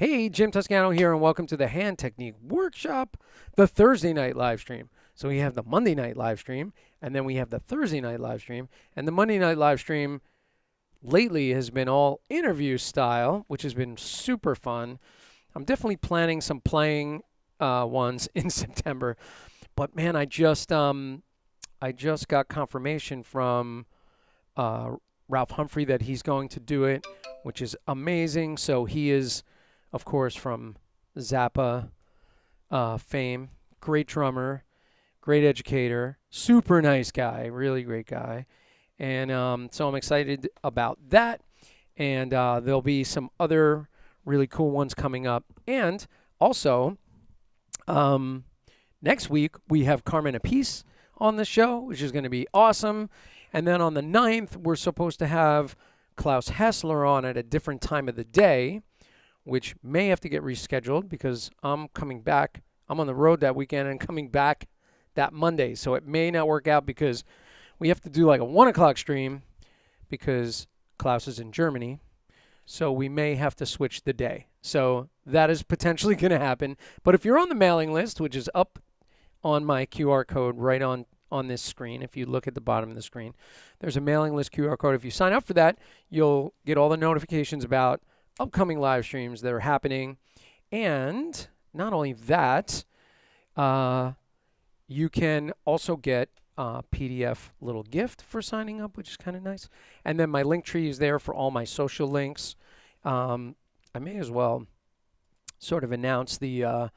Hey, Jim Toscano here, and welcome to the Hand Technique Workshop, the Thursday night live stream. So we have the Monday night live stream, and then we have the Thursday night live stream. And the Monday night live stream lately has been all interview style, which has been super fun. I'm definitely planning some playing ones in September, but man, I just got confirmation from Ralph Humphrey that he's going to do it, which is amazing. So he is, of course, from Zappa fame. Great drummer, great educator, super nice guy, really great guy. And so I'm excited about that. And there'll be some other really cool ones coming up. And also, next week, we have Carmen Apice on the show, which is going to be awesome. And then on the 9th, we're supposed to have Klaus Hessler on at a different time of the day, which may have to get rescheduled because I'm coming back. I'm on the road that weekend and coming back that Monday. So it may not work out because we have to do like a 1 o'clock stream because Klaus is in Germany. So we may have to switch the day. So that is potentially going to happen. But if you're on the mailing list, which is up on my QR code right on this screen, if you look at the bottom of the screen, there's a mailing list QR code. If you sign up for that, you'll get all the notifications about upcoming live streams that are happening. And not only that, you can also get a PDF little gift for signing up, which is kind of nice. And then my link tree is there for all my social links. I may as well sort of announce the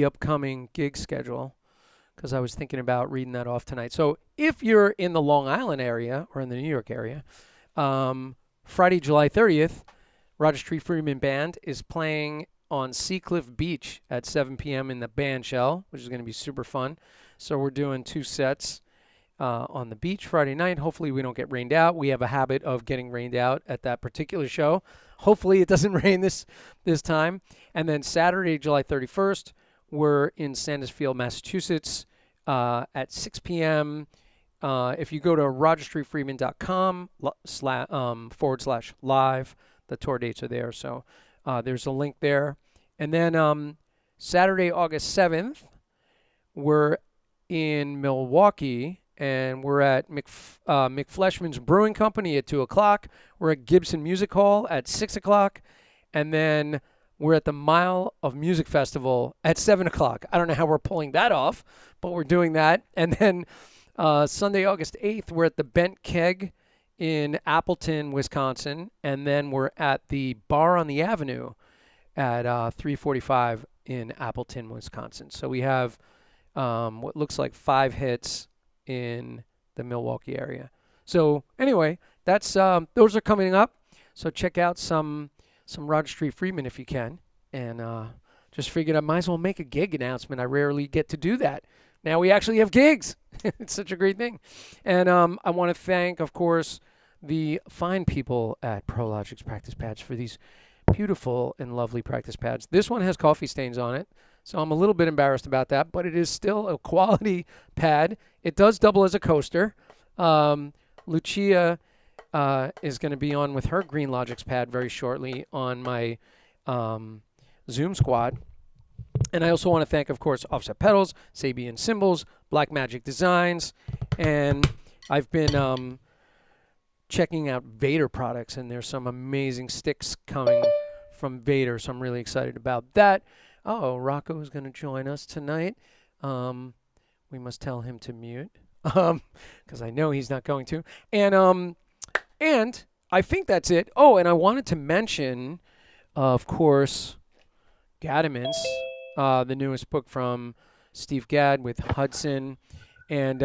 upcoming gig schedule because I was thinking about reading that off tonight. So if you're in the Long Island area or in the New York area, Friday, July 30th, Roger Street Freeman Band is playing on Seacliff Beach at 7 p.m. in the band shell, which is going to be super fun. So we're doing 2 sets on the beach Friday night. Hopefully we don't get rained out. We have a habit of getting rained out at that particular show. Hopefully it doesn't rain this time. And then Saturday, July 31st, we're in Sandusfield, Massachusetts at 6 p.m. If you go to rogerstreetfreeman.com /live, the tour dates are there. So there's a link there. And then Saturday, August 7th, we're in Milwaukee, and we're at McFleshman's Brewing Company at 2 o'clock. We're at Gibson Music Hall at 6 o'clock. And then we're at the Mile of Music Festival at 7 o'clock. I don't know how we're pulling that off, but we're doing that. And then Sunday, August 8th, we're at the Bent Keg in Appleton, Wisconsin. And then we're at the Bar on the Avenue at 345 in Appleton, Wisconsin. So we have what looks like 5 hits in the Milwaukee area. So anyway, that's those are coming up. So check out some Roger Street Freeman if you can. And just figured I might as well make a gig announcement. I rarely get to do that. Now we actually have gigs. It's such a great thing. And I want to thank, of course, the fine people at ProLogic's practice pads for these beautiful and lovely practice pads. This one has coffee stains on it, so I'm a little bit embarrassed about that, but it is still a quality pad. It does double as a coaster. Lucia is going to be on with her Green Logic's pad very shortly on my Zoom squad. And I also want to thank, of course, Offset Pedals, Sabian Cymbals, Black Magic Designs, and I've been checking out Vader products, and there's some amazing sticks coming from Vader, so I'm really excited about that. Oh, Rocco is going to join us tonight. We must tell him to mute because I know he's not going to. And I think that's it. Oh, and I wanted to mention, of course, Gadamance, the newest book from Steve Gadd with Hudson. And,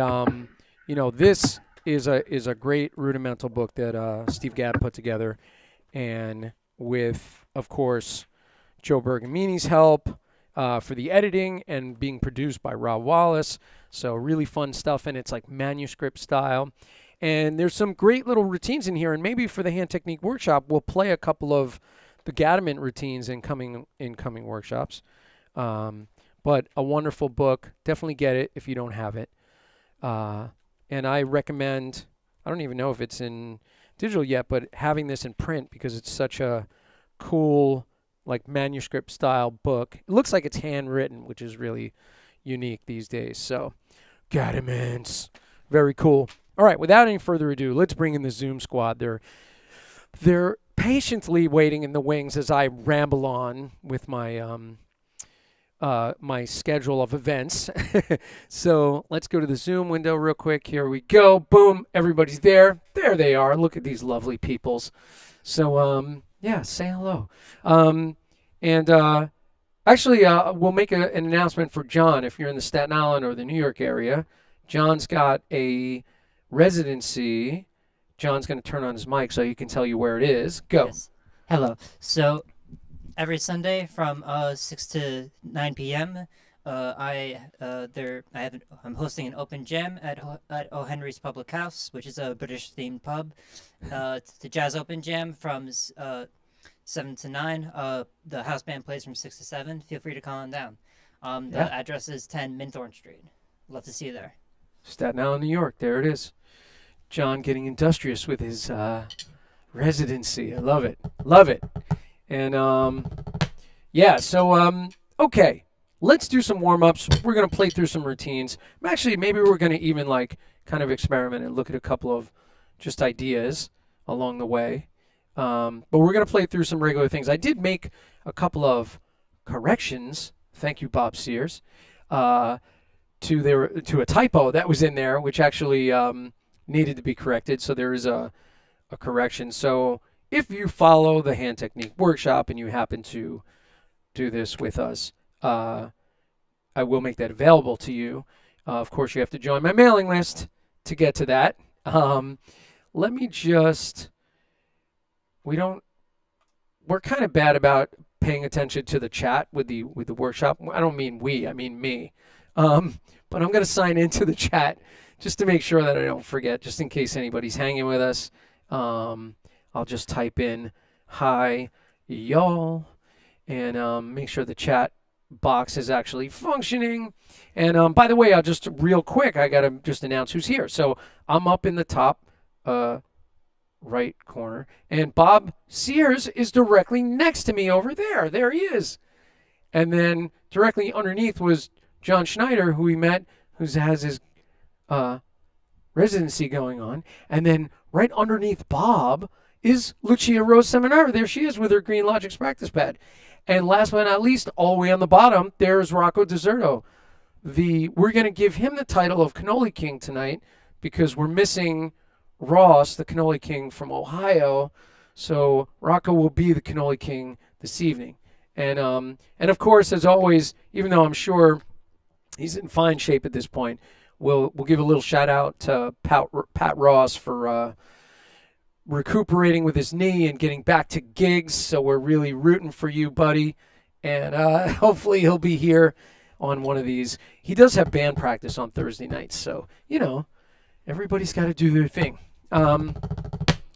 you know, this is a great rudimental book that Steve Gadd put together. And with, of course, Joe Bergamini's help for the editing and being produced by Rob Wallace. So really fun stuff, and it's like manuscript style. And there's some great little routines in here, and maybe for the Hand Technique Workshop, we'll play a couple of the Gadamant routines in coming workshops. But a wonderful book. Definitely get it if you don't have it. And I recommend, I don't even know if it's in digital yet, but having this in print because it's such a cool, like manuscript style book. It looks like it's handwritten, which is really unique these days. So, Gadamants, very cool. All right, without any further ado, let's bring in the Zoom squad. They're patiently waiting in the wings as I ramble on with my my schedule of events. So let's go to the Zoom window real quick. Here we go. Boom. Everybody's there. There they are. Look at these lovely peoples. So, yeah, say hello. Actually, we'll make an announcement for John if you're in the Staten Island or the New York area. John's got a residency. John's going to turn on his mic so he can tell you where it is. Go. Yes. Hello. So every Sunday from 6 to 9 p.m., I'm hosting an open gym at O. Henry's Public House, which is a British themed pub. It's the Jazz Open Jam from 7 to 9. The house band plays from 6 to 7. Feel free to come on down. Yeah. The address is 10 Minthorn Street. Love to see you there. Staten Island, New York. There it is. John getting industrious with his residency. I love it. Love it. And yeah, so okay. Let's do some warm-ups. We're going to play through some routines. Actually, maybe we're going to even like kind of experiment and look at a couple of just ideas along the way. But we're going to play through some regular things. I did make a couple of corrections. Thank you, Bob Sears. To a typo that was in there, which actually needed to be corrected. So there is a correction. So if you follow the hand technique workshop and you happen to do this with us, I will make that available to you. Of course, you have to join my mailing list to get to that. Let me just. We're kind of bad about paying attention to the chat with the workshop. I don't mean we, I mean me. But I'm going to sign into the chat just to make sure that I don't forget, just in case anybody's hanging with us. I'll just type in hi, y'all, and make sure the chat box is actually functioning. And by the way, I'll just real quick, I got to just announce who's here. So I'm up in the top right corner, and Bob Sears is directly next to me over there. There he is. And then directly underneath was John Schneider, who we met, who has his residency going on. And then right underneath Bob is Lucia Rose Seminara. There she is with her Green Logics practice pad. And last but not least, all the way on the bottom, there's Rocco Deserto. We're going to give him the title of Cannoli King tonight because we're missing Ross, the Cannoli King from Ohio. So Rocco will be the Cannoli King this evening. And of course, as always, even though I'm sure he's in fine shape at this point, we'll give a little shout out to Pat Ross for recuperating with his knee and getting back to gigs. So we're really rooting for you, buddy. And hopefully he'll be here on one of these. He does have band practice on Thursday nights, so everybody's got to do their thing. All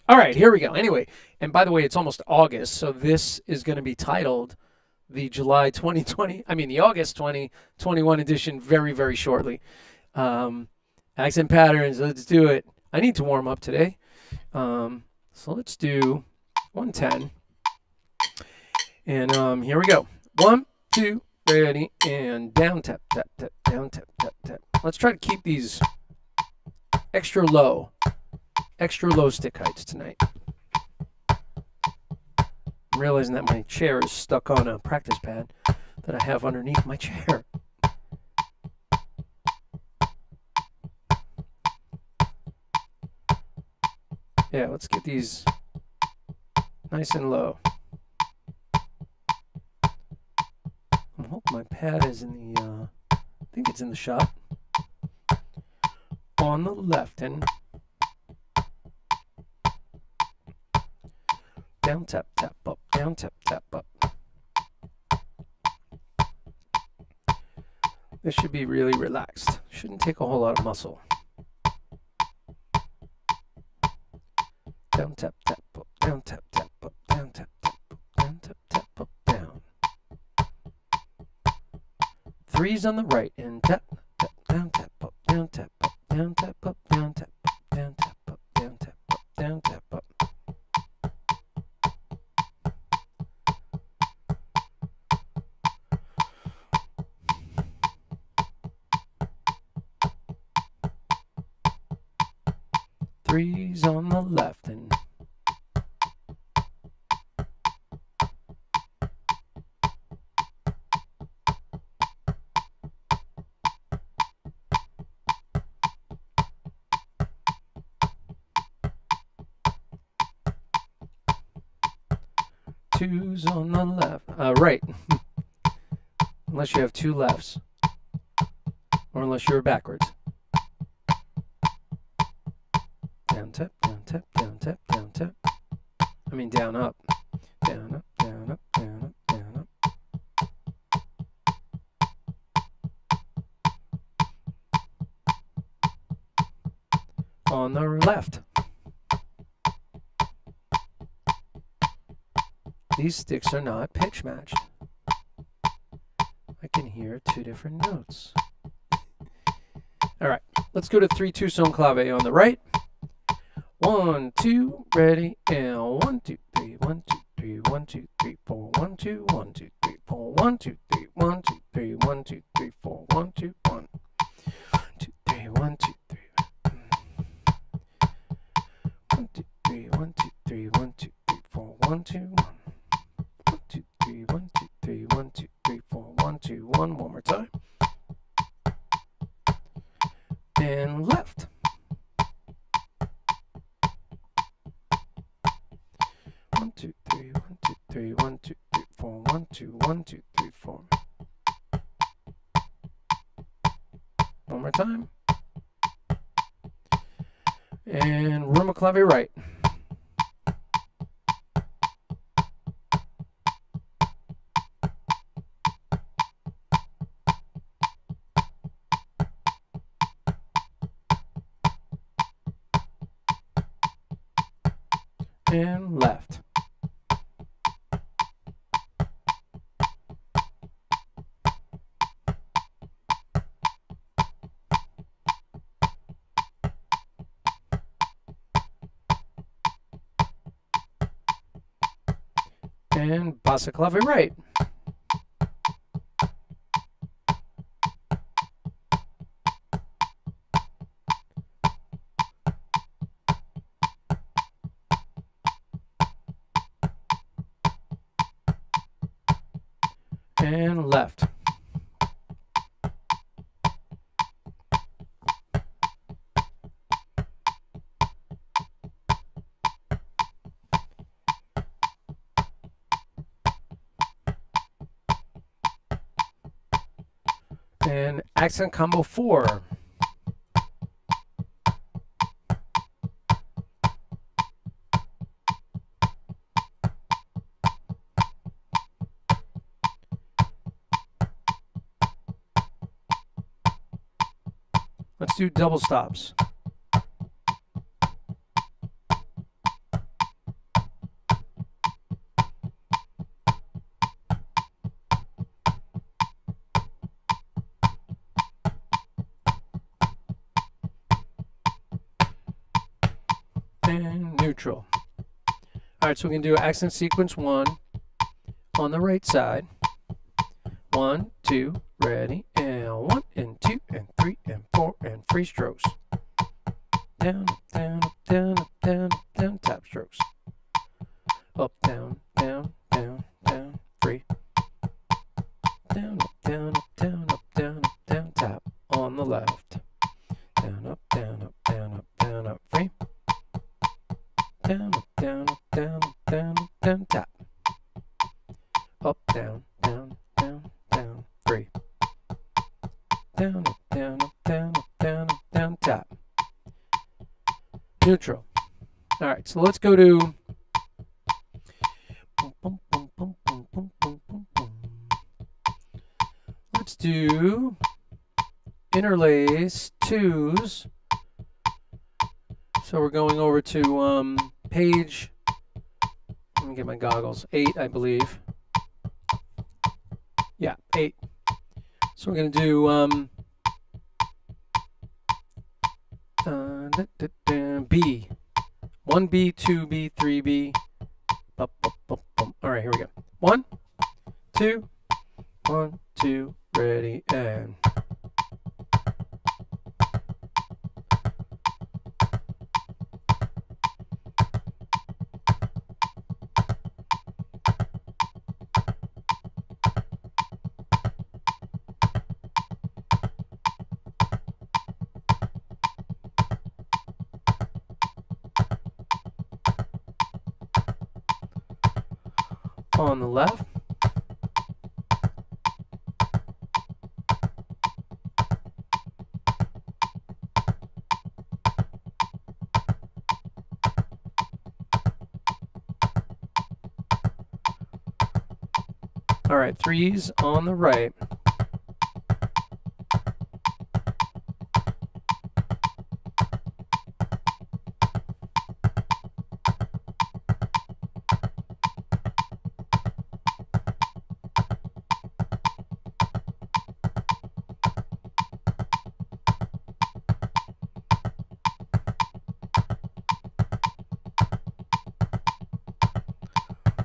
right, here we go. Anyway, and by the way, it's almost August, so this is going to be titled the the August 2021 edition very, very shortly. Accent patterns, let's do it. I need to warm up today. So let's do 110. And here we go. 1, 2, ready, and down tap, tap, tap, down tap, tap, tap. Let's try to keep these extra low stick heights tonight. I'm realizing that my chair is stuck on a practice pad that I have underneath my chair. Yeah, let's get these nice and low. I hope my pad is in the, I think it's in the shot. On the left and down, tap, tap, up, down, tap, tap, up. This should be really relaxed. Shouldn't take a whole lot of muscle. Down, tap, tap, up, down, tap, tap, up, down, tap, tap, up, down, tap, tap, up, down. 3's on the right and tap, tap, down, tap, up, down, tap, up, down, tap, up, down, tap, up, down, tap, up, down, tap, up, down, tap, up. Three's on the left and two's on the left, right. Unless you have two lefts, or unless you're backwards. Down tap, down tap, down tap, down tap. I mean down up, down up, down up, down up, down up. on the left. These sticks are not pitch matched. I can hear two different notes. All right, let's go to 3/2 son clave on the right. 1, 2, ready, and 1, 2, 3, 1, 2, 3, 1, 2, 3, 4, 1, 2, 1, 2, 3, 4, 1, 2, 3, 1, 2, 3, 1, 2, 3, 4, 1, 2, 1, 2, 3, 1, 2, 3, 1, 2, 3, 1, 2, 3, 1, 2, 3, 4, 1, 2, 1, 1, 2, 3, 1, 2, 3, 1, 2, 3, 4, 1, 2, 1. One more time. And left. 1, 2, 3, 1, 2, 3, 1, 2, 3, 4, 1, 2, 1, 2, 3, 4. One more time. And rumba clave right. And left. And bassa clave right. And left. And accent combo 4. Let's do double stops. And neutral. All right, so we can do accent sequence 1 on the right side. 1, 2, ready, and 1, and 2, and 3, and 4, and free strokes. Down, down, down, down, down, tap strokes. Up, down, down, down, down, free. Down, down, down, down, down, tap on the left. Down, up, down, up, down, up, down, up, free. Down, down, down, down, down, tap. Up, down, down, down, down, free. Down, down, down, down, down, tap. Neutral. All right, so let's go to. Let's do interlace 2s. So we're going over to page, let me get my goggles, 8, I believe. Yeah, 8. So we're going to do B. 1B, 2B, 3B. All right, here we go. 1, 2, 1, 2, ready, and. On the left. All right, 3s on the right.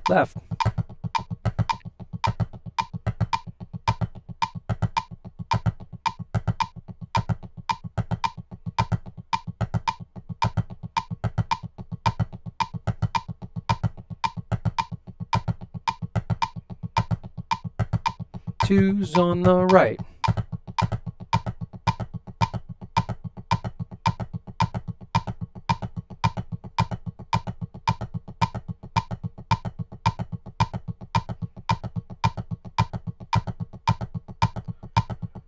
left. Twos on the right.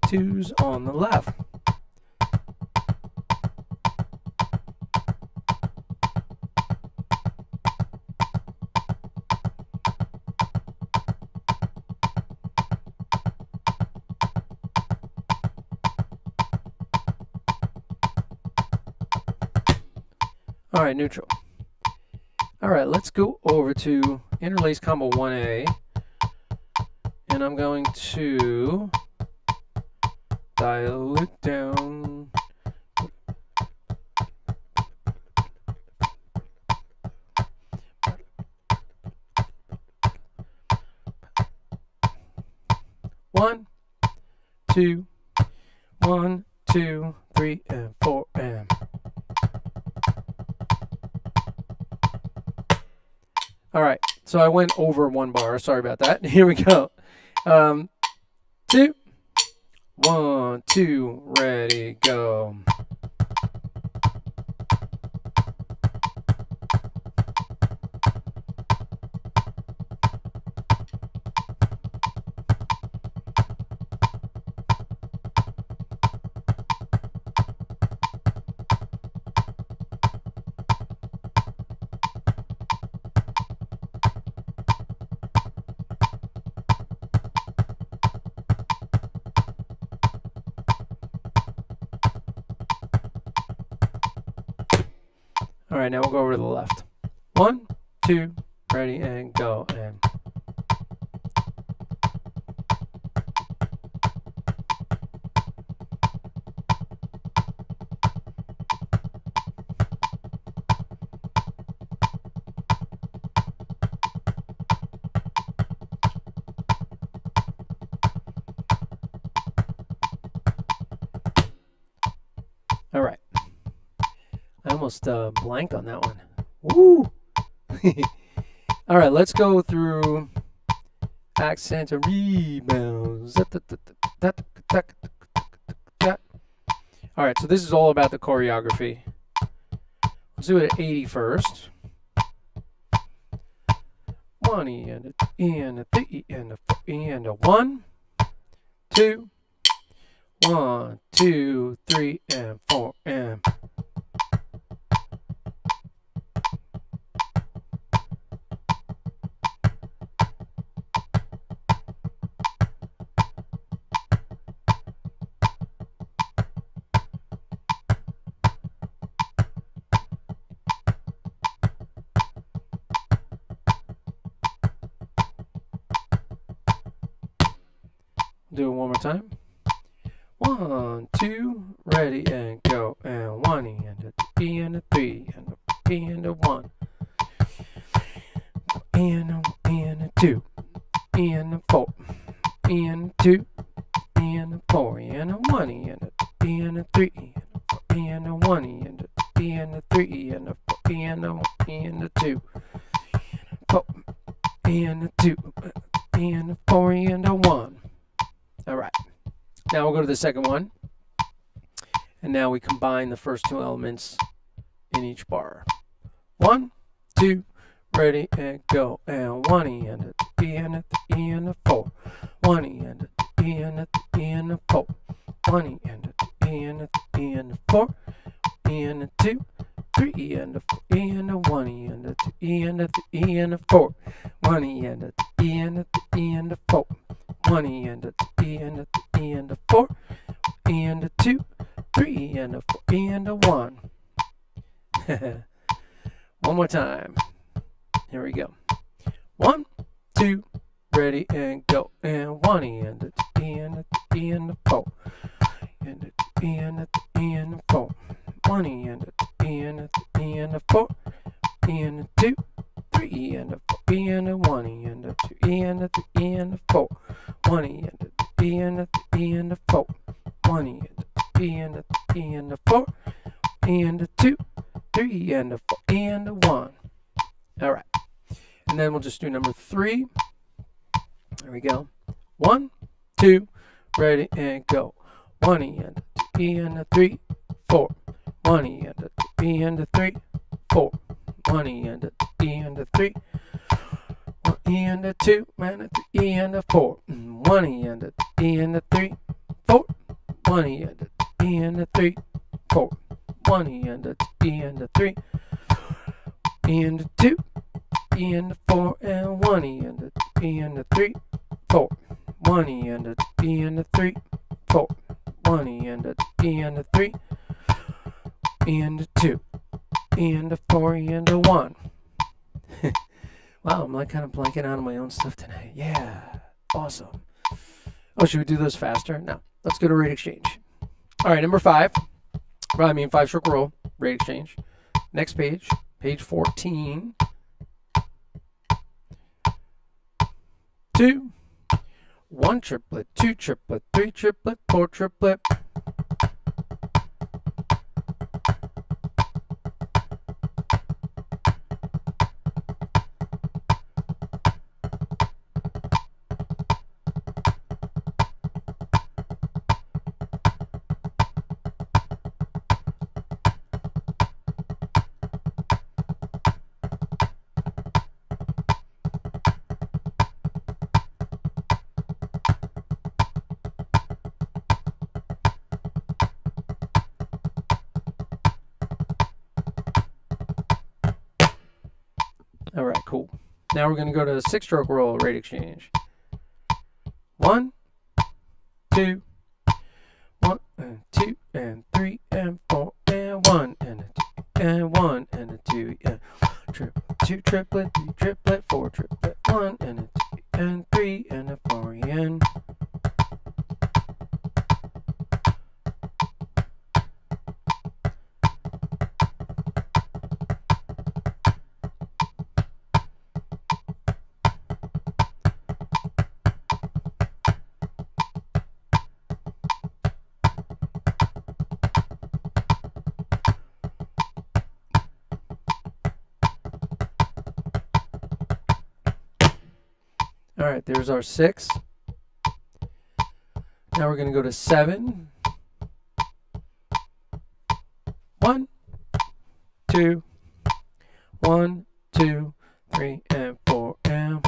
Twos on the left. All right, neutral. All right, let's go over to interlace combo 1A. And I'm going to dial it down. One, two, 1, 2, 3, and 4, and. All right, so I went over 1 bar. Sorry about that. Here we go. 2, 1, 2, ready, go. All right, now we'll go over to the left. 1, 2, ready, and go, and. All right. I almost blanked on that one. Woo! All right, let's go through accents and rebounds. All right, so this is all about the choreography. Let's do it at 80 first. 1 and a 3 and a 4 and a 1, 2, 1, 2, 3 and 4 and. Do it one more time. 1, 2, ready, and go. And 1 and a 2 and a 3 and a 4 and a 1 and a 2 and a 4 and 2 and a 4 and a 1 and a 2 and a 3 and a 1 and a 2 and a 3 and a 4 and a 1 and a 2 4 and a 2 and a 4 and a 1. All right. Now we'll go to the second one. And now we combine the first 2 elements in each bar. 1, 2, ready, and go. And 1 and a 2 and a 3 and a 4. 1 and a 2 and a 3 and a 4. 1 and a 2 and a 3 and a 4. And a 2, 3 and a 4 and a 1 and a 2 and a 3 and a 4. 1 and a 2 and a 3 and a 4. 1 and a 2 and a 3 and a 4 and a 2, 3 and a 4 and a 1. One more time. Here we go. 1, 2, ready, and go. And 1 and a 2 and a 3 and a 4 and a 2 and a 3 and a 4. 1 and a 2 and a 3 and a 4 and a 2, 3, E and a 4, E and a 1, E and a 2, E and a 3, E and a 4, 1 E and a 2, E and a 3, E and a 4, 1 E and a 2, E and a 3, E and a 4, E and a 2, 3 E and a 4, E and a 1. All right, and then we'll just do number 3. There we go. 1, 2, ready and go. 1 E and a 2, E and a 3, 4, 1 E and a 2, E and a 3, 4, 1 E and a 2, E and a 3, 1 E and a 2, and a 3 E and a 4, 1 E and a 2, E and a 3, 4, 1 E and a 2, E and a 3, 4, 1 E and a 2, E and a 3, E and a 2, E and a 4, and 1 E and a 2, E and a 3, 4, 1 E and a 2, E and a 3, 4, 1 E and a 2, E and a 3, E and a 2, E and a 4, E and a 1. Wow, I'm like kind of blanking out on my own stuff tonight. Yeah, awesome. Oh, should we do this faster? No, let's go to rate exchange. All right, number 5. Well, I mean 5-stroke roll, rate exchange. Next page, page 14. 2, 1 triplet, 2 triplet, 3 triplet, 4 triplet. All right, cool. Now we're going to go to 6-stroke roll rate exchange. 1, 2, 1 and 2 and 3 and 4 and 1 and a 2 and 1 and a 2 and triplet, 2 triplet, 3 triplet, 4 triplet, 1 and a 2 and 3 and a 4 and. All right, there's our 6. Now we're going to go to 7. 1, 2, 1, 2, 3, and 4, and.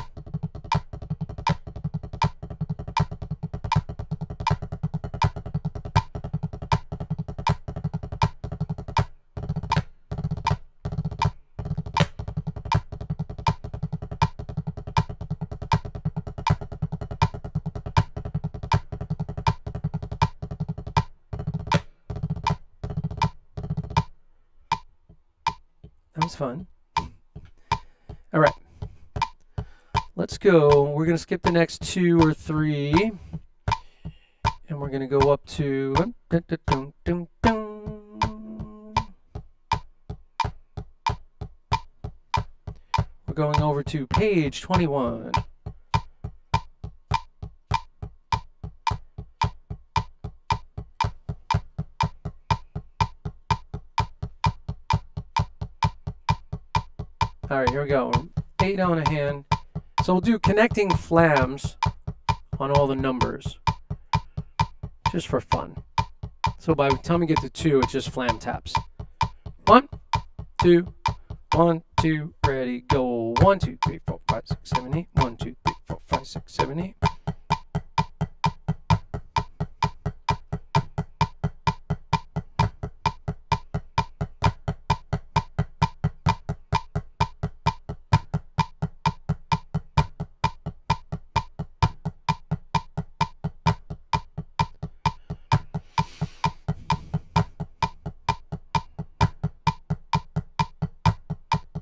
That was fun. All right. Let's go. We're going to skip the next 2 or 3. And we're going to go up to. We're going over to page 21. All right, here we go. 8 on a hand. So we'll do connecting flams on all the numbers, just for fun. So by the time we get to 2, it's just flam taps. 1, 2, 1, 2, ready, go. 1, 2, 3, 4, 5, 6, 7, 8. 1, 2, 3, 4, 5, 6, 7, 8.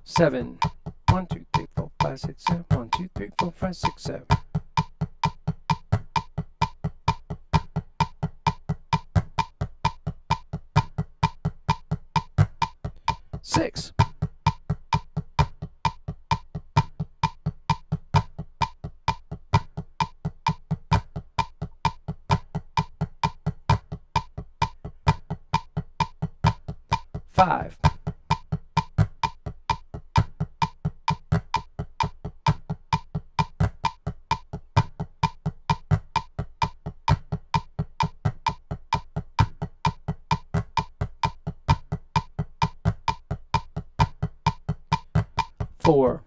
Seven. 1, 2, 3, 4, 5, 6, 7. 1, 2, 3, 4, 5, 6, 7. 6. 5. 4.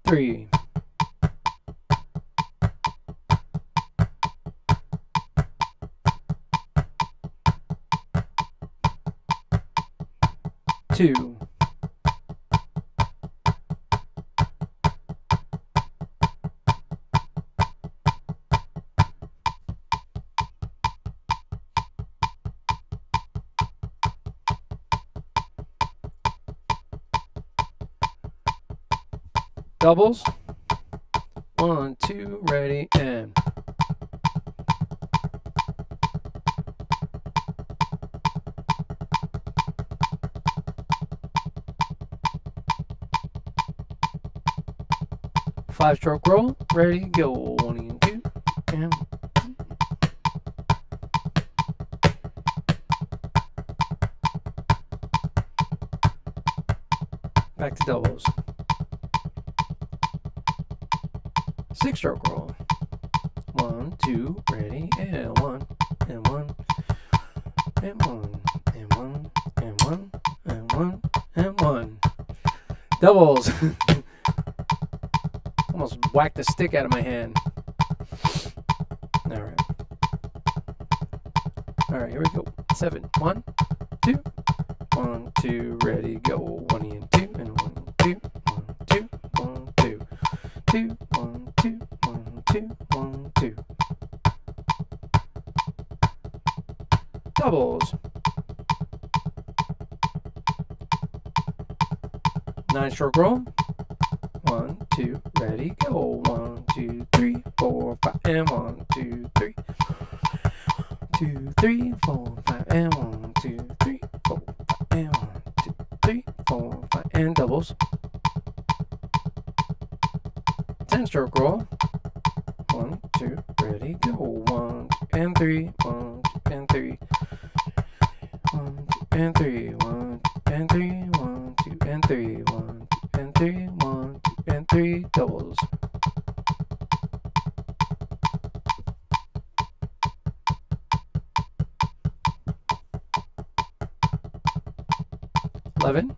3. 2. 'Doubles. 1, 2, ready, and 5-stroke roll, ready, go. 1 and 2, and back to doubles. 6-stroke roll. 1, 2, ready, and 1, and 1, and 1, and 1, and 1, and 1, and 1. Doubles. Almost whacked the stick out of my hand. All right. All right, here we go. 7. 1, 2, 1, 2, ready, go. 1 and 2, and 1, 2, 1, 2, 1, 2, 2, 1, 2, 1, 2, 1, 2. Doubles. 9-stroke roll. 1, 2, ready, go. 1, 2, 3, 4, 5, and 1, 2, 3. 2, 3, 4, 5, and 1, 2, 3, 4, 5, and 1, 2, 3, 4, 5, and doubles. 10-stroke roll. 1, 2, ready, go. 1, 2, and 3, 1, 2, and 3. 1, 2, and 3, 1, 2, and 3, 1, 2, and 3, 1, 2, and 3, 1, 2, and 3, doubles. Eleven.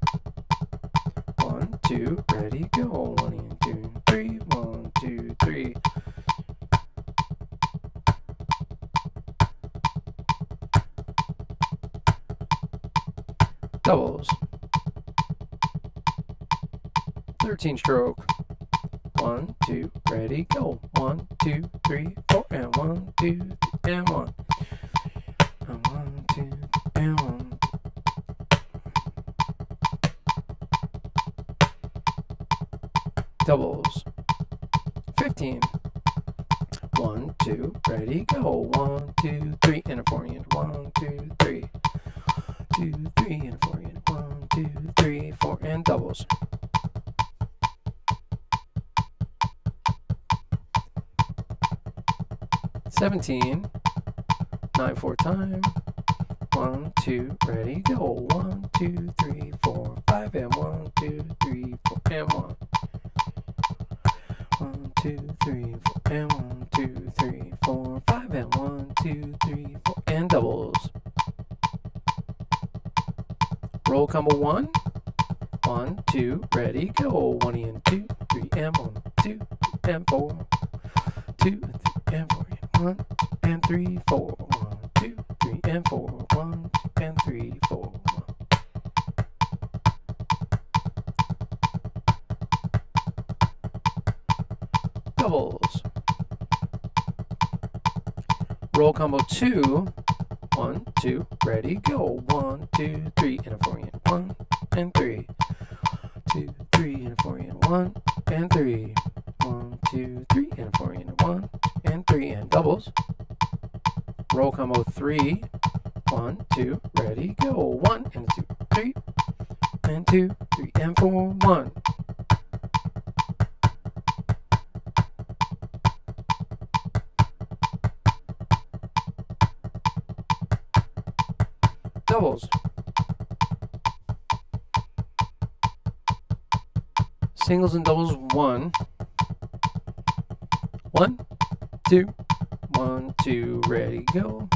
1, 2, ready, go. 1 and 2, 3, 1, 2, 3. Doubles. 13-stroke. 1, 2, ready, go. 1, 2, 3, 4, and 1, 2, 3, and 1. And 1, 2, and 1. Doubles. 15. 1, 2, ready, go. 1, 2, 3, and a 4 and 1, 2, 3. 2, 3, and a 4 and 1, 2, 3, 4, and doubles. $17. 9-4 time. 1, 2, ready, go. 1, 2, 3, 4, 5, and 1, 2, 3, 4, and 1. 1, 2, 3, 4, and 1, 2, 3, 4, 5, and 1, 2, 3, 4, and doubles. Roll combo 1. 1, 2, ready, go. 1 and 2, 3, and 1, 2, 3, and 4. 2, 3, and 4, and 1, 2, and 3, 4. 1, 2, 3, and 4. 1, 2, and 3, 4. Doubles. Roll combo 2. 1, 2, ready, go. 1, 2, 3, and a 4 and 1, and 3. 2, 3, and a 4 and 1, and 3. 1, 2, 3, and a 4 and 1, and 3, and doubles. Roll combo 3. 1, 2, ready, go. 1 and 2, 3, and 2, 3, and 4, 1. doubles. Singles and doubles, 1. 1, 2, 1, 2, ready, go.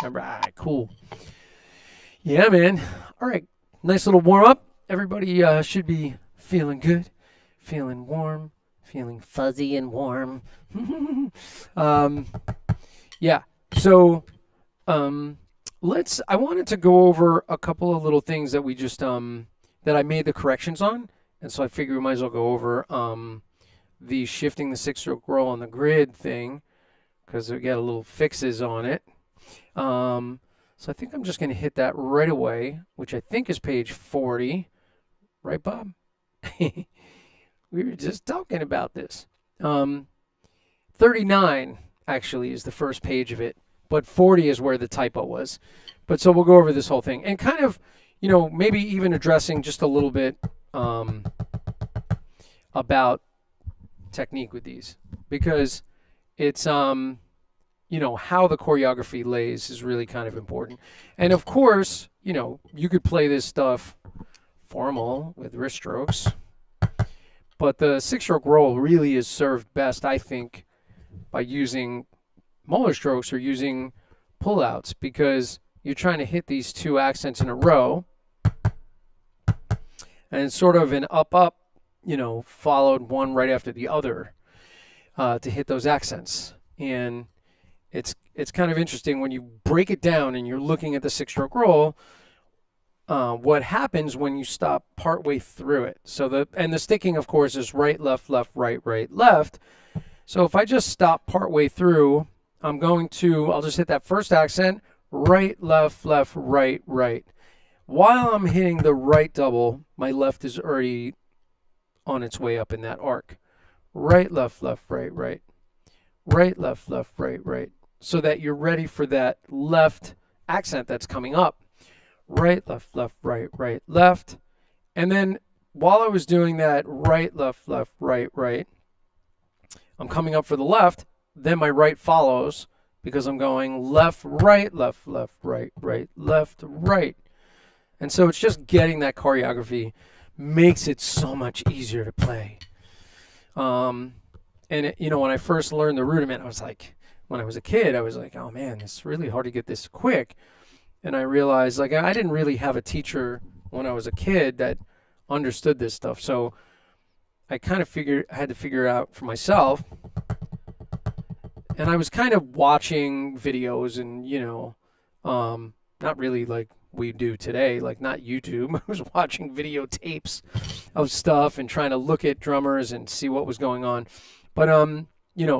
All right, cool. Yeah, man. All right, nice little warm up. Everybody should be feeling good, feeling warm, feeling fuzzy and warm. Yeah. So, I wanted to go over a couple of little things that we just that I made the corrections on, and so I figure we might as well go over the shifting the 6-stroke roll on the grid thing because we got a little fixes on it. So I think I'm just going to hit that right away, which I think is page 40. Right, Bob? We were just talking about this. 39 actually is the first page of it, but 40 is where the typo was. But so we'll go over this whole thing and kind of, maybe even addressing just a little bit about technique with these, because it's how the choreography lays is really kind of important. And of course, you could play this stuff formal with wrist strokes, but the 6-stroke roll really is served best, I think, by using Moeller strokes or using pullouts, because you're trying to hit these 2 accents in a row, and it's sort of an up, followed one right after the other to hit those accents. And it's kind of interesting when you break it down and you're looking at the 6-stroke roll, what happens when you stop partway through it. So the sticking, of course, is right, left, right, left. So if I just stop partway through, I'll just hit that first accent, right, left, right. While I'm hitting the right double, my left is already on its way up in that arc. Right, left, right. Right, left, right. So that you're ready for that left accent that's coming up. Right, left, right, left. And then while I was doing that right, left, right, I'm coming up for the left. Then my right follows because I'm going left, right, right, left, right. And so it's just getting that choreography makes it so much easier to play. And when I first learned the rudiment, when I was a kid, I was like, oh man, it's really hard to get this quick. And I realized I didn't really have a teacher when I was a kid that understood this stuff. So I kind of had to figure it out for myself. And I was kind of watching videos and, not really like we do today, like not YouTube. I was watching videotapes of stuff and trying to look at drummers and see what was going on. But,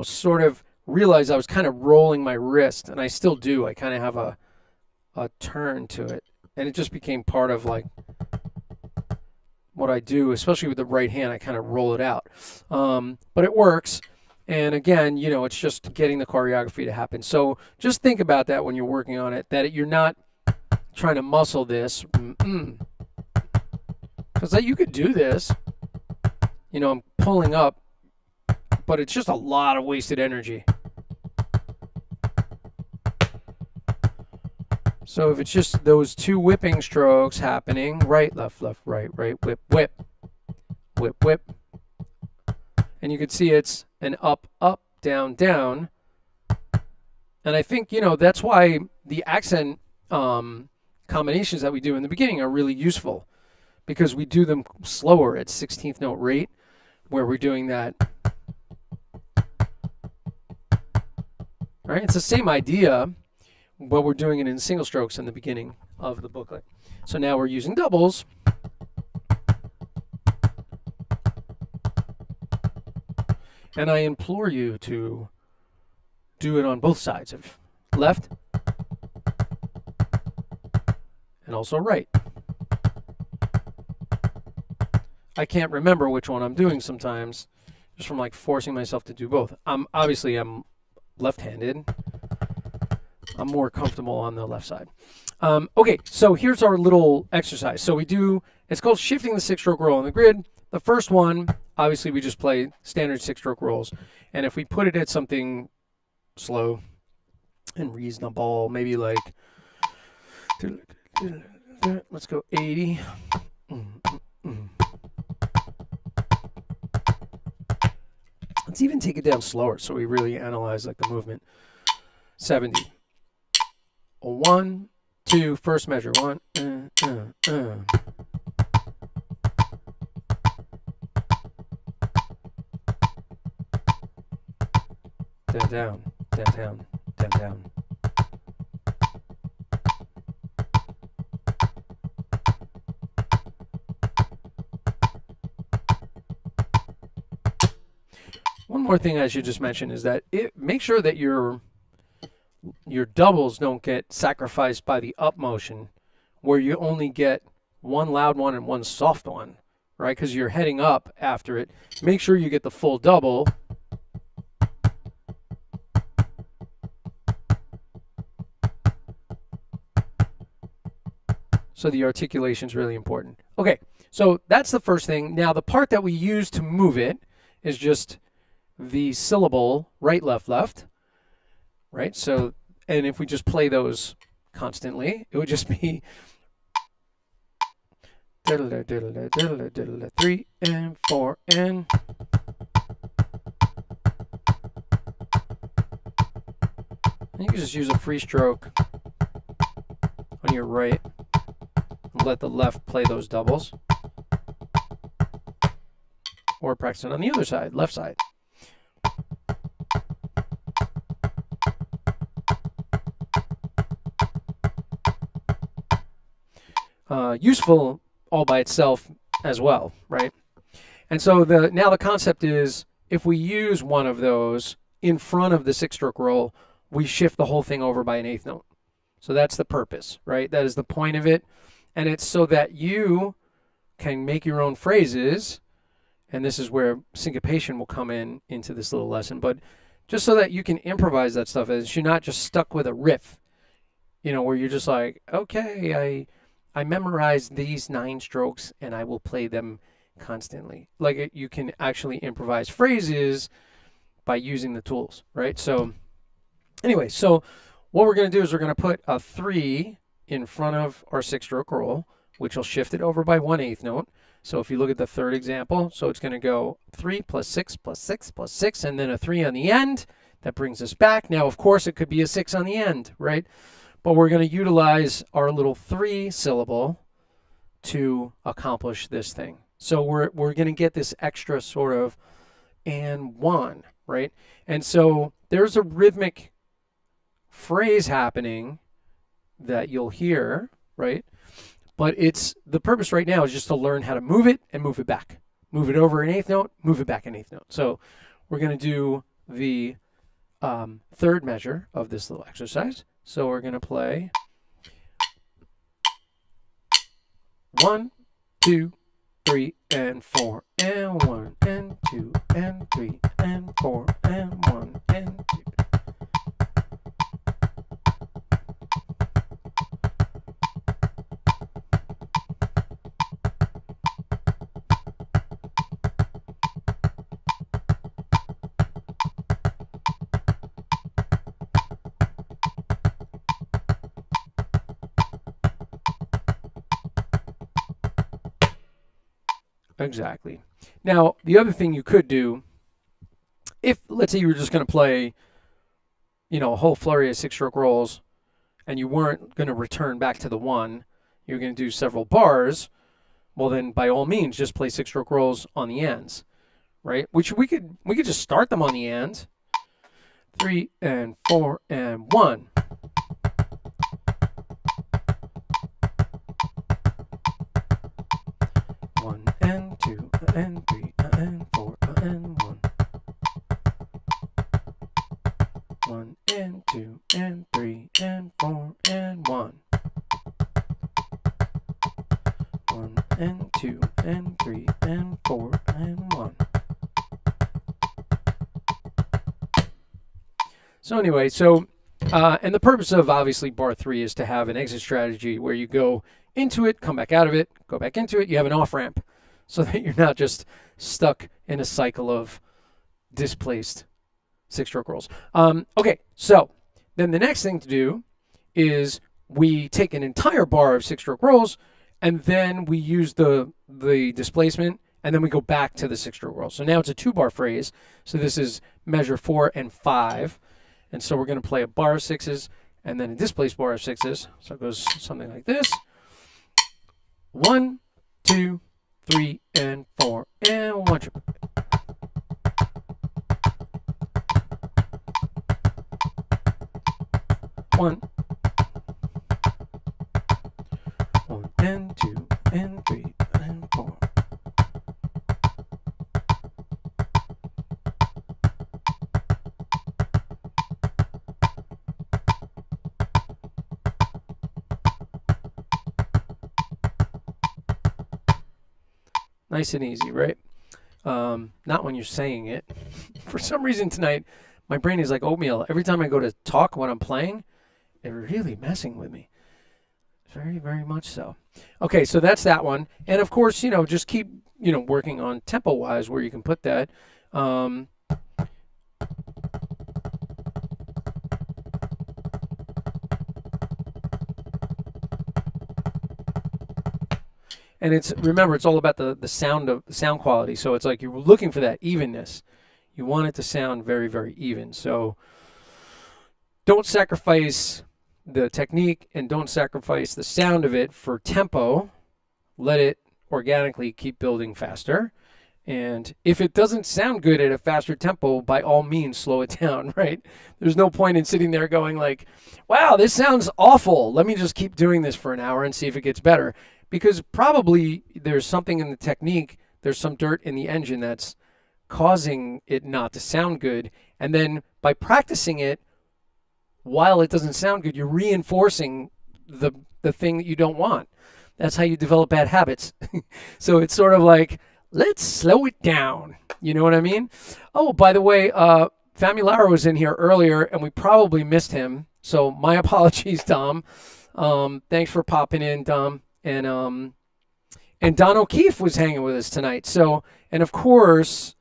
sort of realized I was kind of rolling my wrist, and I still do. I kind of have a turn to it, and it just became part of like what I do, especially with the right hand. I kind of roll it out, but it works. And again, it's just getting the choreography to happen. So just think about that when you're working on it, that you're not trying to muscle this, because you could do this. I'm pulling up, but it's just a lot of wasted energy. So if it's just those 2 whipping strokes happening, right, left, right, whip, whip, whip, whip. And you can see it's an up, down, down. And I think, that's why the accent combinations that we do in the beginning are really useful, because we do them slower at 16th note rate, where we're doing that. Right? It's the same idea, but we're doing it in single strokes in the beginning of the booklet. So now we're using doubles. And I implore you to do it on both sides of left and also right. I can't remember which one I'm doing sometimes, just from like forcing myself to do both. I'm left-handed. I'm more comfortable on the left side. Okay, so here's our little exercise. So it's called shifting the six-stroke roll on the grid. The first one, obviously we just play standard six-stroke rolls. And if we put it at something slow and reasonable, maybe like, let's go 80. Let's even take it down slower so we really analyze like the movement. 70. 1, 2, first measure. 1, Down, down, down, down, down, down. One more thing I should just mention is that make sure that your doubles don't get sacrificed by the up motion, where you only get one loud one and one soft one, right? Because you're heading up after it. Make sure you get the full double. So the articulation is really important. Okay, so that's the first thing. Now the part that we use to move it is just the syllable right, left, left, right? So, and if we just play those constantly, it would just be 3 and 4 and. And you can just use a free stroke on your right. Let the left play those doubles. Or practice it on the other side, left side. Useful all by itself as well, right? And so now the concept is if we use one of those in front of the six-stroke roll, we shift the whole thing over by an eighth note. So that's the purpose, right? That is the point of it. And it's so that you can make your own phrases, and this is where syncopation will come into this little lesson, but just so that you can improvise that stuff, as you're not just stuck with a riff, where you're just like, okay, I memorized these 9 strokes and I will play them constantly. Like you can actually improvise phrases by using the tools, right? So anyway, so what we're going to do is we're going to put a 3 in front of our six-stroke roll, which will shift it over by 1/8 note. So if you look at the third example, so it's going to go 3 plus 6 plus 6 plus 6, and then a 3 on the end. That brings us back. Now, of course, it could be a 6 on the end, right? But we're going to utilize our little 3 syllable to accomplish this thing. So we're going to get this extra sort of and 1, right? And so there's a rhythmic phrase happening that you'll hear, right? But the purpose right now is just to learn how to move it and move it back. Move it over an eighth note, move it back an eighth note. So we're going to do the third measure of this little exercise. So we're going to play 1, 2, 3, and 4, and 1, and 2, and 3, and 4, and 1, and 2. Exactly. Now, the other thing you could do, if let's say you were just going to play, a whole flurry of six-stroke rolls, and you weren't going to return back to the 1, you're going to do several bars, well then by all means just play six-stroke rolls on the ends, right? Which we could just start them on the end. 3 and 4 and 1. And 2 and 3 and 4 and 1. 1 and 2 and 3 and 4 and 1. 1 and 2 and 3 and So anyway, and the purpose of obviously bar 3 is to have an exit strategy where you go into it, come back out of it, go back into it. You have an off ramp so that you're not just stuck in a cycle of displaced 6-stroke rolls. Okay, so then the next thing to do is we take an entire bar of 6-stroke rolls, and then we use the displacement, and then we go back to the 6-stroke roll. So now it's a 2-bar phrase. So this is measure 4 and 5. And so we're going to play a bar of 6s and then a displaced bar of 6s. So it goes something like this. 1, 2, 3, and 4, and 1 triple. 1, 1, and 2, and 3, and 4. Nice and easy, right? Not when you're saying it. For some reason tonight, my brain is like oatmeal. Every time I go to talk when I'm playing, it's really messing with me. Very, very much so. Okay, so that's that one. And of course, just keep, working on tempo-wise where you can put that. And remember, it's all about the sound quality. So it's like you're looking for that evenness. You want it to sound very, very even. So don't sacrifice the technique and don't sacrifice the sound of it for tempo. Let it organically keep building faster. And if it doesn't sound good at a faster tempo, by all means, slow it down, right? There's no point in sitting there going like, wow, this sounds awful. Let me just keep doing this for an hour and see if it gets better. Because probably there's something in the technique, there's some dirt in the engine that's causing it not to sound good. And then by practicing it, while it doesn't sound good, you're reinforcing the thing that you don't want. That's how you develop bad habits. So it's sort of like, let's slow it down. You know what I mean? Oh, by the way, Famularo was in here earlier, and we probably missed him. So my apologies, Dom. Thanks for popping in, Dom. And Don O'Keefe was hanging with us tonight. So, and of course,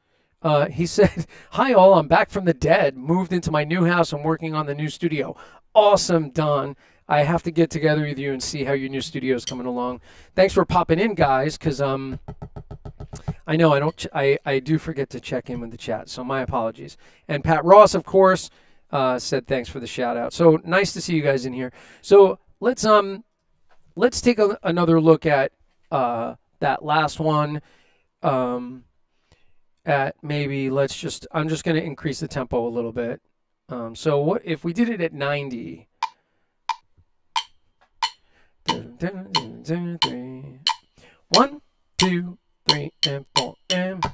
he said, "Hi all, I'm back from the dead. Moved into my new house. I'm working on the new studio." Awesome, Don. I have to get together with you and see how your new studio is coming along. Thanks for popping in, guys, because I know I do forget to check in with the chat, so my apologies. And Pat Ross, of course, said thanks for the shout out. So nice to see you guys in here. So let's take another look at that last one. At maybe I'm just going to increase the tempo a little bit. So what if we did it at 90? 1, 2, 3, and 4, and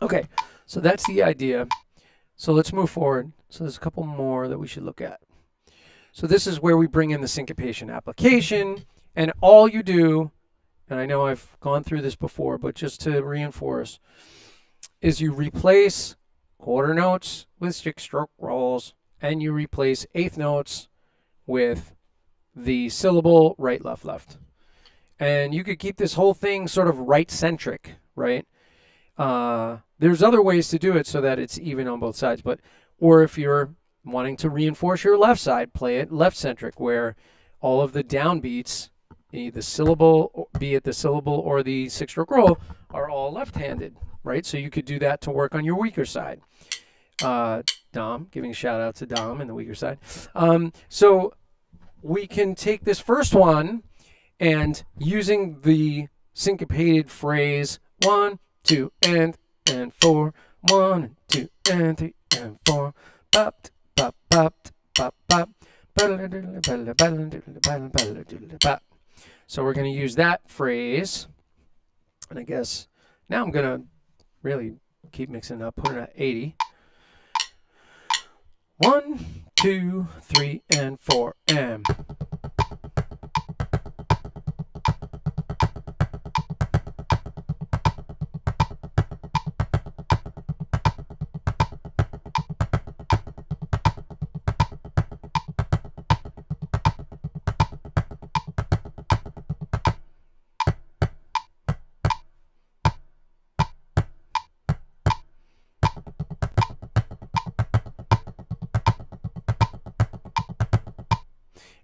okay, so that's the idea. So let's move forward. So there's a couple more that we should look at. So this is where we bring in the syncopation application, and all you do, and I know I've gone through this before, but just to reinforce, is you replace quarter notes with 6-stroke rolls, and you replace eighth notes with the syllable right, left, left. And you could keep this whole thing sort of right-centric, right? There's other ways to do it so that it's even on both sides, or if you're wanting to reinforce your left side, play it left-centric, where all of the downbeats, the syllable, be it the syllable or the 6-stroke roll, are all left-handed, right? So you could do that to work on your weaker side. Dom, giving a shout out to Dom and the weaker side. So we can take this first one and using the syncopated phrase 1, 2, and 4, 1, 2, and 3, and 4, bop, bop, bop, bop, bop. So we're going to use that phrase, and I guess now I'm going to really keep mixing it up, put it at 80. 1, 2, 3, and 4, and.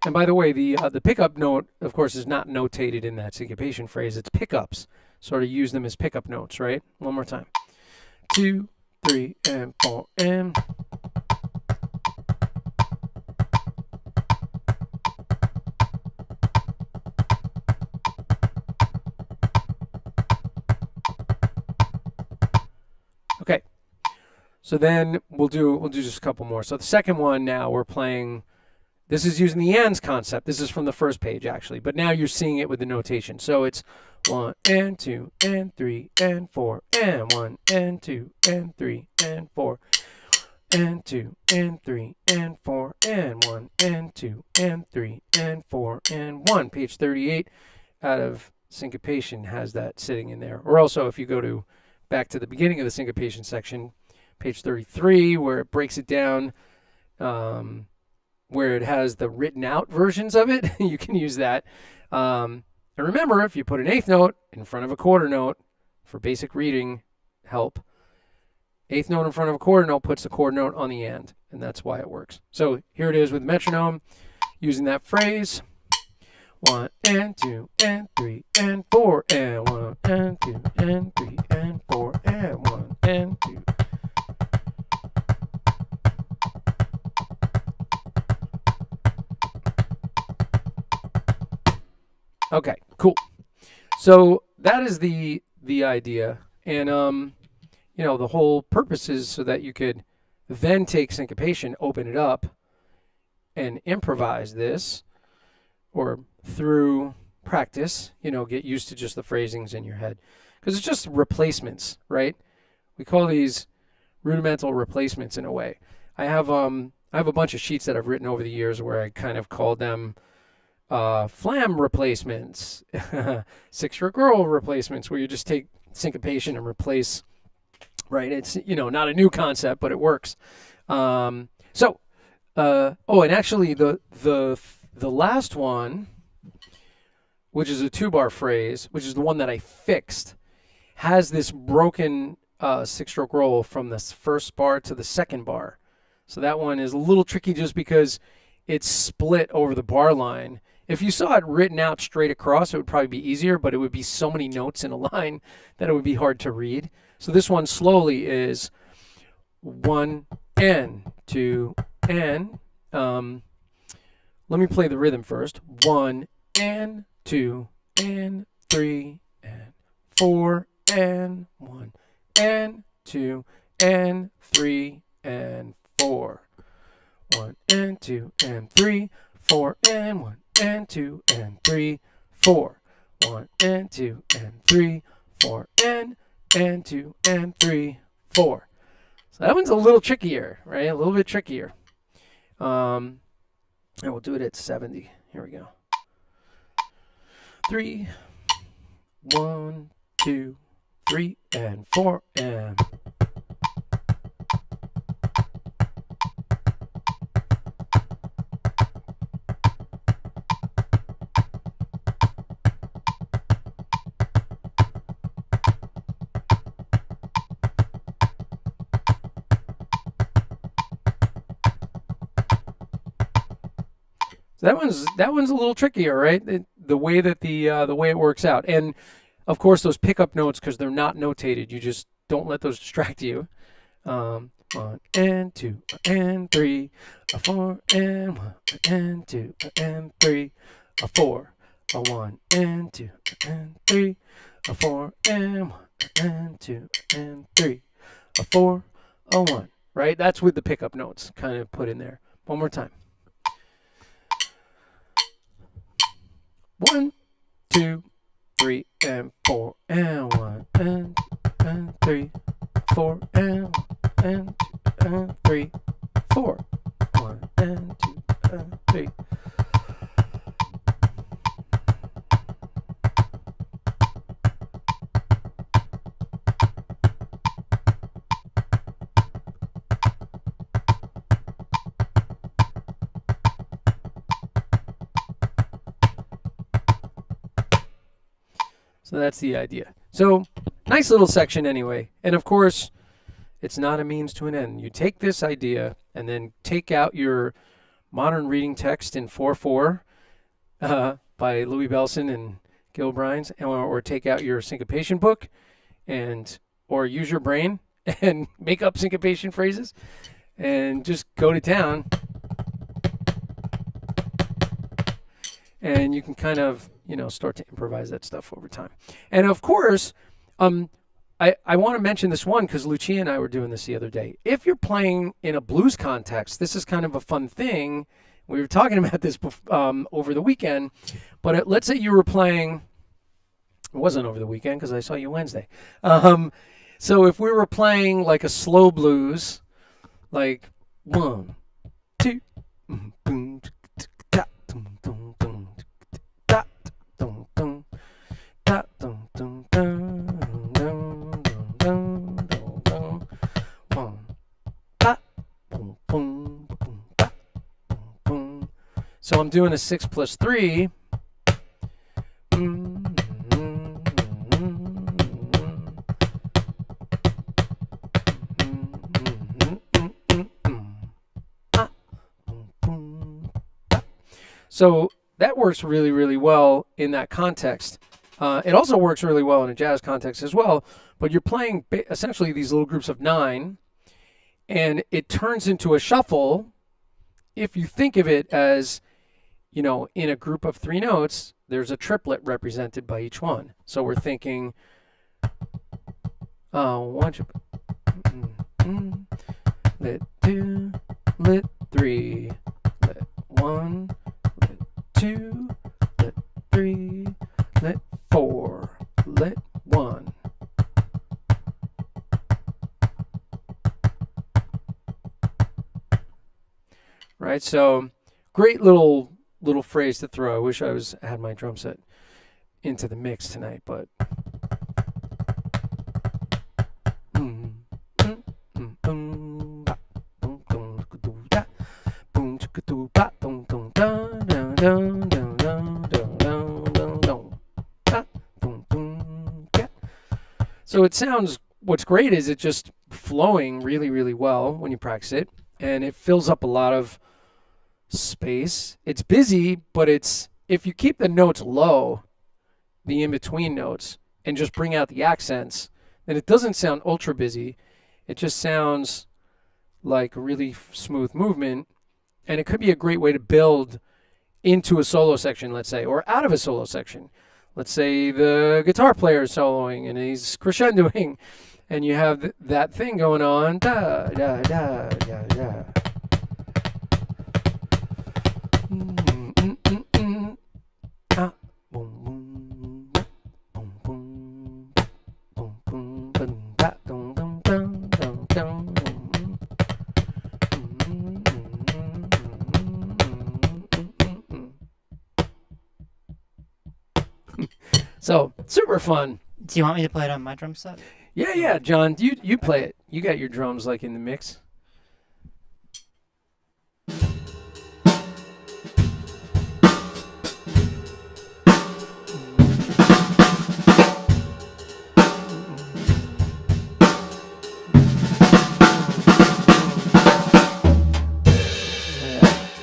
And by the way, the pickup note, of course, is not notated in that syncopation phrase. It's pickups. Sort of use them as pickup notes, right? One more time. 2, 3, and 4, and. Okay. So then we'll do just a couple more. So the second one now we're playing. This is using the ands concept. This is from the first page, actually. But now you're seeing it with the notation. So it's 1 and 2 and 3 and 4 and 1 and 2 and 3 and 4 and 2 and 3 and 4 and 1 and 2 and 3 and 4 and 1. Page 38 out of syncopation has that sitting in there. Or also, if you go to back to the beginning of the syncopation section, page 33, where it breaks it down, where it has the written out versions of it, you can use that. And remember, if you put an eighth note in front of a quarter note for basic reading help, eighth note in front of a quarter note puts the quarter note on the end, and that's why it works. So here it is with metronome, using that phrase. 1 and 2 and 3 and 4 and 1 and 2 and 3 and 4 and 1 and 2. Okay, cool. So that is the idea, and the whole purpose is so that you could then take syncopation, open it up, and improvise this, or through practice, get used to just the phrasings in your head, because it's just replacements, right? We call these rudimental replacements in a way. I have a bunch of sheets that I've written over the years where I kind of called them flam replacements, 6-for-girl replacements, where you just take syncopation and replace, right? It's, not a new concept, but it works. And actually the last one, which is a 2-bar phrase, which is the one that I fixed, has this broken 6-stroke roll from the first bar to the second bar. So that one is a little tricky just because it's split over the bar line. If you saw it written out straight across, it would probably be easier, but it would be so many notes in a line that it would be hard to read. So this one slowly is 1 N 2 N. Let me play the rhythm first. 1 and 2 and 3 and 4 and 1 and 2 and 3 and 4. 1 and 2 and 3, 4 and 1 and 2 and 3, 4. 1 and 2 and 3, 4 and 2 and 3, 4. So that one's a little trickier, right? A little bit trickier. And we'll do it at 70. Here we go. 3, 1, 2, 3, and 4, and. So that one's a little trickier, right? The way that the way it works out, and of course those pickup notes, because they're not notated, you just don't let those distract you. 1 and 2 and 3, 4 and 1 and 2 and 3, 4, 1 and 2 and 3, 4 and 1 and 2 and 3, 4, 1. Right? That's with the pickup notes kind of put in there. One more time. 1, 2, 3, and 4, and 1, and 2, and 3, 4, and 1, and 2, and 3, 4. 3. So that's the idea. So nice little section anyway. And of course, it's not a means to an end. You take this idea and then take out your modern reading text in 4/4 by Louis Bellson and Gil Brines, or take out your syncopation book and or use your brain and make up syncopation phrases and just go to town. And you can kind of, start to improvise that stuff over time. And of course, I want to mention this one because Lucia and I were doing this the other day. If you're playing in a blues context, this is kind of a fun thing. We were talking about this over the weekend, but let's say you were playing. It wasn't over the weekend because I saw you Wednesday. So if we were playing like a slow blues, like 1, 2, boom. So I'm doing a 6 + 3. So that works really, really well in that context. It also works really well in a jazz context as well, but you're playing essentially these little groups of 9, and it turns into a shuffle if you think of it as, in a group of 3 notes, there's a triplet represented by each one. So we're thinking, lit 2, lit 3, lit 1, lit 2, lit 3, lit 4, lit 1. Right, so great little phrase to throw. I wish I had my drum set into the mix tonight, but so it sounds, what's great is it just flowing really, really well when you practice it, and it fills up a lot of space. It's busy, but if you keep the notes low, the in-between notes, and just bring out the accents, then it doesn't sound ultra busy. It just sounds like a really smooth movement, and it could be a great way to build into a solo section, let's say, or out of a solo section. Let's say the guitar player is soloing and he's crescendoing, and you have that thing going on. Da, da, da, da, da. So super fun. Do you want me to play it on my drum set? Yeah, John, you play it. You got your drums like in the mix.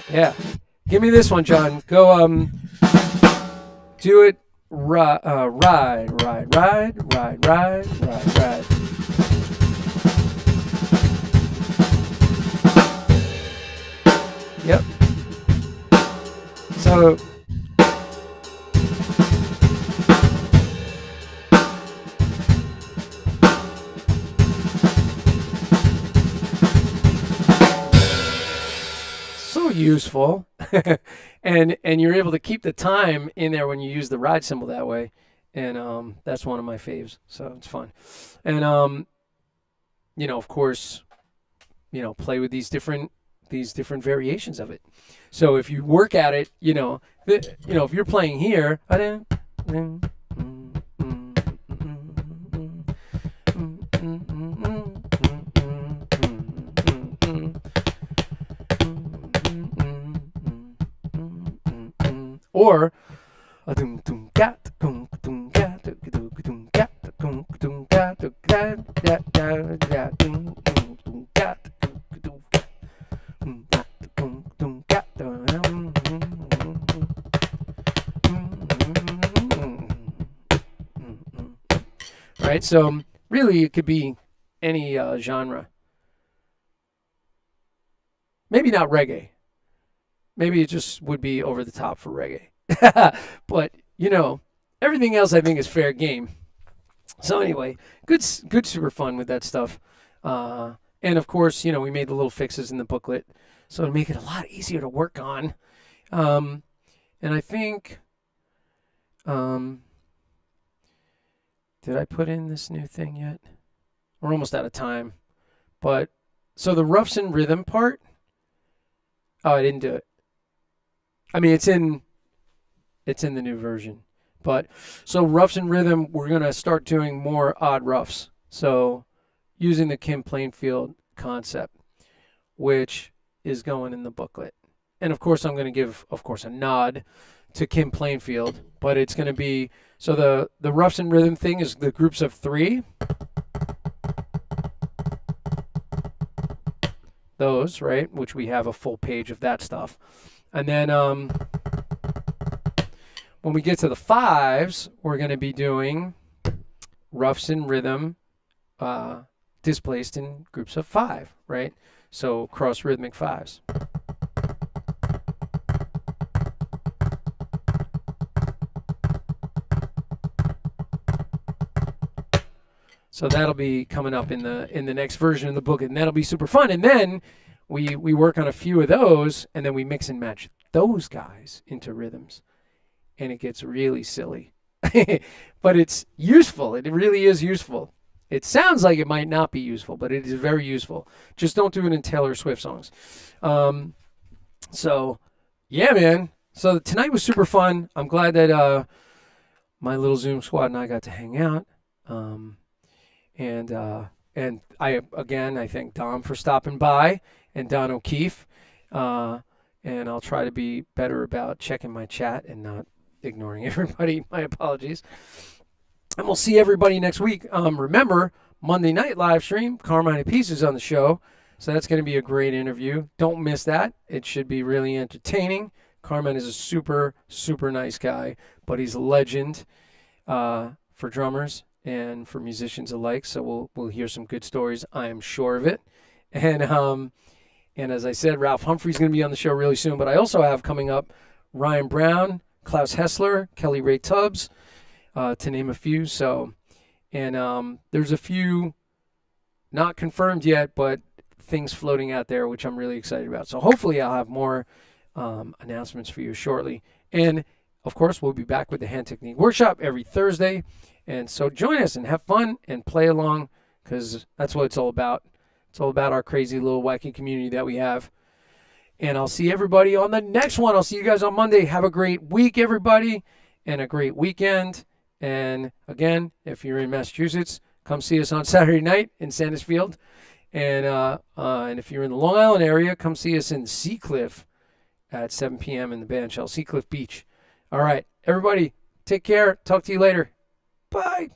Yeah. Give me this one, John. Go do it. Ride. Yep. So useful. and you're able to keep the time in there when you use the ride cymbal that way, and that's one of my faves, so it's fun. And of course, play with these different these different variations of it. So if you work at it, if you're playing here, or right? So really, it could be any genre. Maybe not reggae. Maybe it just would be over the top for reggae. But everything else I think is fair game. So anyway, good, super fun with that stuff. And of course, we made the little fixes in the booklet, so to make it a lot easier to work on. And I think, did I put in this new thing yet? We're almost out of time. But so the roughs and rhythm part. Oh, I didn't do it. I mean, it's in the new version. But so roughs and rhythm, we're going to start doing more odd roughs. So using the Kim Plainfield concept, which is going in the booklet. And of course, I'm going to give, a nod to Kim Plainfield, but it's going to be, so the roughs and rhythm thing is the groups of 3. Those, right, which we have a full page of that stuff. And then when we get to the 5s, we're going to be doing roughs and rhythm displaced in groups of 5, right? So cross rhythmic 5s. So that'll be coming up in the next version of the book, and that'll be super fun. And then we work on a few of those, and then we mix and match those guys into rhythms, and it gets really silly. But it's useful. It really is useful. It sounds like it might not be useful, but it is very useful. Just don't do it in Taylor Swift songs. So, yeah, man. So tonight was super fun. I'm glad that my little Zoom squad and I got to hang out. And I thank Dom for stopping by, and Don O'Keefe. And I'll try to be better about checking my chat and not ignoring everybody. My apologies. And we'll see everybody next week. Remember, Monday night live stream, Carmine Apiece is on the show. So that's going to be a great interview. Don't miss that. It should be really entertaining. Carmine is a super, super nice guy, but he's a legend for drummers and for musicians alike. So we'll hear some good stories. I am sure of it. And as I said, Ralph Humphrey's going to be on the show really soon. But I also have coming up Ryan Brown, Klaus Hessler, Kelly Ray Tubbs, to name a few. So, and there's a few not confirmed yet, but things floating out there, which I'm really excited about. So hopefully I'll have more announcements for you shortly. And of course, we'll be back with the Hand Technique Workshop every Thursday. And so join us and have fun and play along, because that's what it's all about. It's all about our crazy little wacky community that we have. And I'll see everybody on the next one. I'll see you guys on Monday. Have a great week, everybody, and a great weekend. And again, if you're in Massachusetts, come see us on Saturday night in Sandusfield. And if you're in the Long Island area, come see us in Seacliff at 7 p.m. in the Bandshell, Seacliff Beach. All right, everybody, take care. Talk to you later. Bye.